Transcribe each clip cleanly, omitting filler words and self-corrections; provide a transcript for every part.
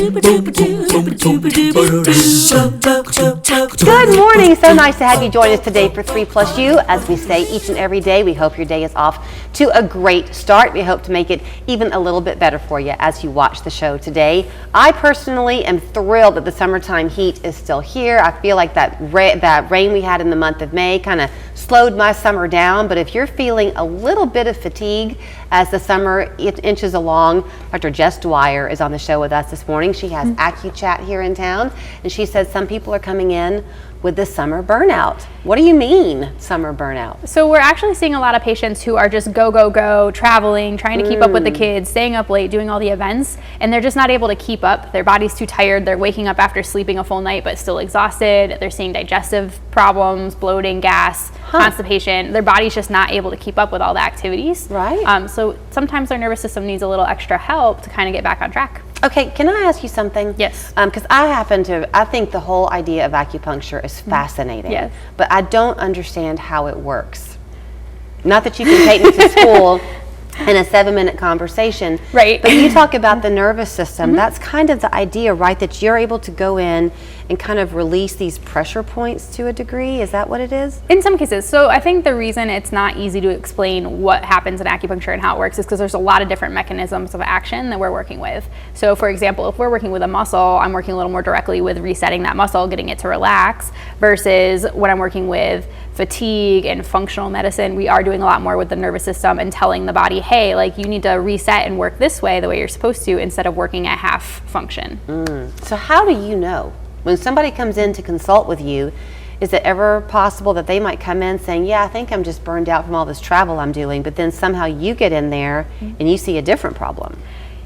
Good morning. So nice to have you join us today for 3+U. As we say each and every day, we hope your day is off to a great start. We hope to make it even a little bit better for you as you watch the show today. I personally am thrilled that the summertime heat is still here. I feel like that rain we had in the month of May kind of slowed my summer down, but if you're feeling a little bit of fatigue as the summer inches along, Dr. Jes Dwyer is on the show with us this morning. She has Acu Chatt here in town, and she says some people are coming in with the summer burnout. What do you mean, summer burnout? So we're actually seeing a lot of patients who are just go, traveling, trying to keep up with the kids, staying up late, doing all the events, and they're just not able to keep up. Their body's too tired. They're waking up after sleeping a full night but still exhausted. They're seeing digestive problems, bloating, gas, constipation. Their body's just not able to keep up with all the activities. Right. So sometimes their nervous system needs a little extra help to kind of get back on track. Okay, can I ask you something? Yes. Because I think the whole idea of acupuncture is fascinating. Yes. But I don't understand how it works. Not that you can take me to school in a 7-minute conversation. Right. But you talk about the nervous system. That's kind of the idea, right? That you're able to go in and kind of release these pressure points to a degree. Is that what it is? In some cases. So I think the reason it's not easy to explain what happens in acupuncture and how it works is because there's a lot of different mechanisms of action that we're working with. So for example, if we're working with a muscle, I'm working a little more directly with resetting that muscle, getting it to relax, versus when I'm working with fatigue and functional medicine, we are doing a lot more with the nervous system and telling the body, hey, like you need to reset and work this way, the way you're supposed to, instead of working at half function. So how do you know? When somebody comes in to consult with you, is it ever possible that they might come in saying, yeah, I think I'm just burned out from all this travel I'm doing, but then somehow you get in there and you see a different problem?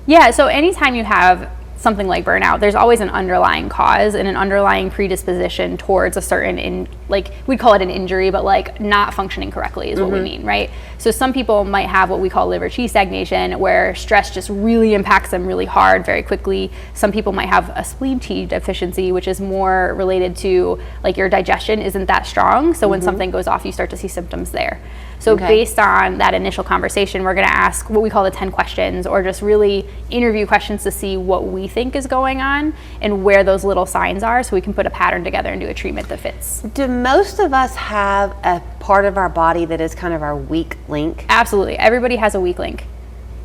Yeah, so anytime you have something like burnout, there's always an underlying cause and an underlying predisposition towards a certain, we'd call it an injury, but like not functioning correctly is what we mean, right? So some people might have what we call liver qi stagnation, where stress just really impacts them really hard very quickly. Some people might have a spleen qi deficiency, which is more related to like your digestion isn't that strong. So when something goes off, you start to see symptoms there. So based on that initial conversation, we're going to ask what we call the 10 questions, or just really interview questions to see what we think is going on and where those little signs are, so we can put a pattern together and do a treatment that fits. Do most of us have a part of our body that is kind of our weak link? Absolutely. Everybody has a weak link.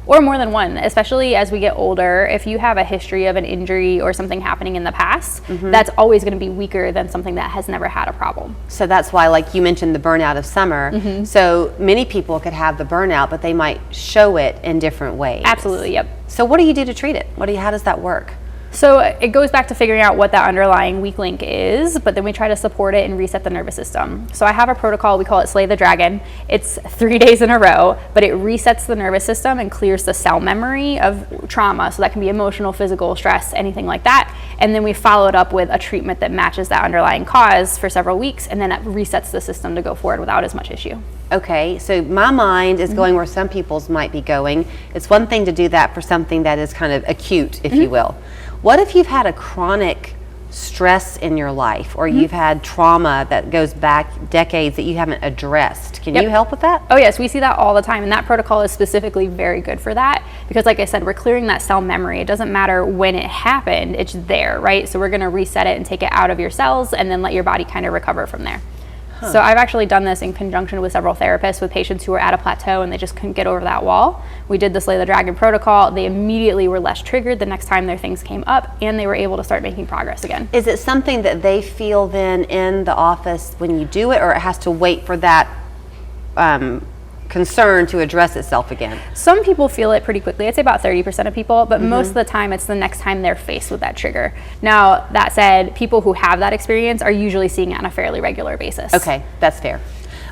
Or more than one, especially as we get older. If you have a history of an injury or something happening in the past, that's always going to be weaker than something that has never had a problem. So that's why, like you mentioned, the burnout of summer. So many people could have the burnout, but they might show it in different ways. Absolutely, yep. So what do you do to treat it? How does that work? So it goes back to figuring out what that underlying weak link is, but then we try to support it and reset the nervous system. So I have a protocol, we call it Slay the Dragon. It's 3 days in a row, but it resets the nervous system and clears the cell memory of trauma. So that can be emotional, physical, stress, anything like that. And then we follow it up with a treatment that matches that underlying cause for several weeks, and then that resets the system to go forward without as much issue. Okay, so my mind is going where some people's might be going. It's one thing to do that for something that is kind of acute, if you will. What if you've had a chronic stress in your life, or you've had trauma that goes back decades that you haven't addressed? Can you help with that? Oh yes, we see that all the time, and that protocol is specifically very good for that because, like I said, we're clearing that cell memory. It doesn't matter when it happened, it's there, right? So we're going to reset it and take it out of your cells and then let your body kind of recover from there. So I've actually done this in conjunction with several therapists with patients who were at a plateau and they just couldn't get over that wall. We did the Slay the Dragon protocol. They immediately were less triggered the next time their things came up, and they were able to start making progress again. Is it something that they feel then in the office when you do it, or it has to wait for that concern to address itself again? Some people feel it pretty quickly. I'd say about 30% of people, but most of the time it's the next time they're faced with that trigger. Now, that said, people who have that experience are usually seeing it on a fairly regular basis. Okay, that's fair.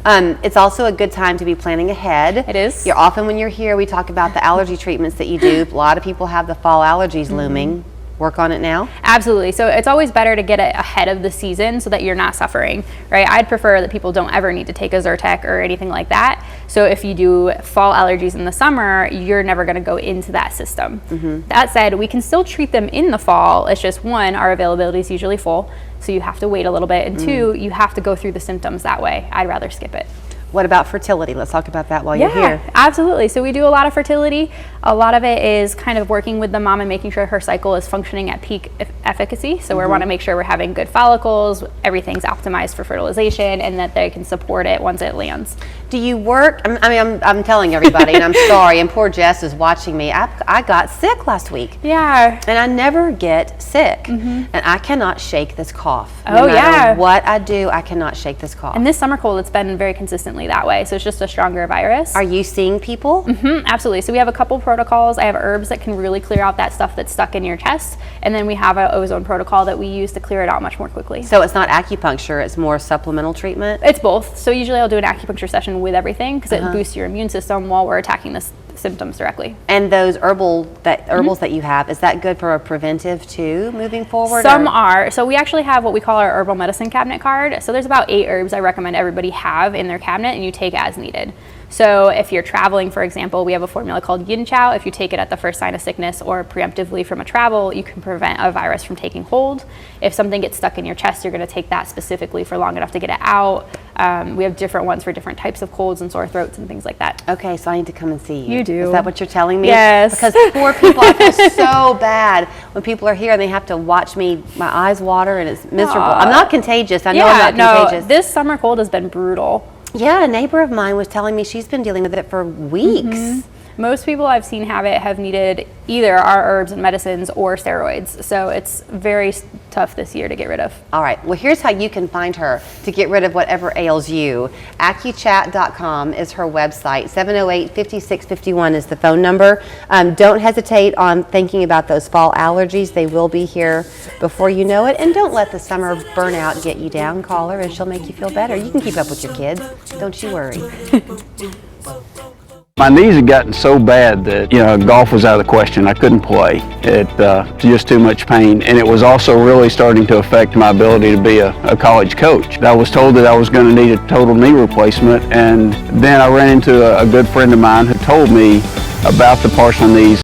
It's also a good time to be planning ahead. It is. Often when you're here, we talk about the allergy treatments that you do. A lot of people have the fall allergies looming. Work on it now? Absolutely. So it's always better to get it ahead of the season so that you're not suffering, right? I'd prefer that people don't ever need to take a Zyrtec or anything like that. So if you do fall allergies in the summer, you're never going to go into that system. That said, we can still treat them in the fall. It's just, one, our availability is usually full, so you have to wait a little bit, and two, you have to go through the symptoms that way. I'd rather skip it. What about fertility? Let's talk about that while you're here. Absolutely. So we do a lot of fertility. A lot of it is kind of working with the mom and making sure her cycle is functioning at peak efficacy. So we want to make sure we're having good follicles, everything's optimized for fertilization, and that they can support it once it lands. Do you work? I'm telling everybody, and I'm sorry, and poor Jess is watching me. I got sick last week. Yeah. And I never get sick. And I cannot shake this cough. Oh, no matter what I do, I cannot shake this cough. And this summer cold, it's been very consistently that way. So it's just a stronger virus. Are you seeing people? Absolutely. So we have a couple protocols. I have herbs that can really clear out that stuff that's stuck in your chest. And then we have an ozone protocol that we use to clear it out much more quickly. So it's not acupuncture, it's more supplemental treatment? It's both. So usually I'll do an acupuncture session with everything because it boosts your immune system while we're attacking the symptoms directly. And those herbals that you have, is that good for a preventive too, moving forward? Some are. So we actually have what we call our herbal medicine cabinet card. So there's about 8 herbs I recommend everybody have in their cabinet, and you take as needed. So if you're traveling, for example, we have a formula called Yin Chow. If you take it at the first sign of sickness or preemptively from a travel, you can prevent a virus from taking hold. If something gets stuck in your chest, you're going to take that specifically for long enough to get it out. We have different ones for different types of colds and sore throats and things like that. Okay, so I need to come and see you. You do. Is that what you're telling me? Yes. Because poor people, I feel so bad when people are here and they have to watch me, my eyes water, and it's miserable. I'm not contagious. I know I'm not contagious. This summer cold has been brutal. Yeah, a neighbor of mine was telling me she's been dealing with it for weeks. Most people I've seen have needed either our herbs and medicines or steroids. So it's very tough this year to get rid of. All right, well, here's how you can find her to get rid of whatever ails you. AcuChat.com is her website. 708-5651 is the phone number. Don't hesitate on thinking about those fall allergies. They will be here before you know it. And don't let the summer burnout get you down. Call her and she'll make you feel better. You can keep up with your kids. Don't you worry. My knees had gotten so bad that, golf was out of the question. I couldn't play. It just too much pain. And it was also really starting to affect my ability to be a college coach. I was told that I was going to need a total knee replacement. And then I ran into a good friend of mine who told me about the partial knees.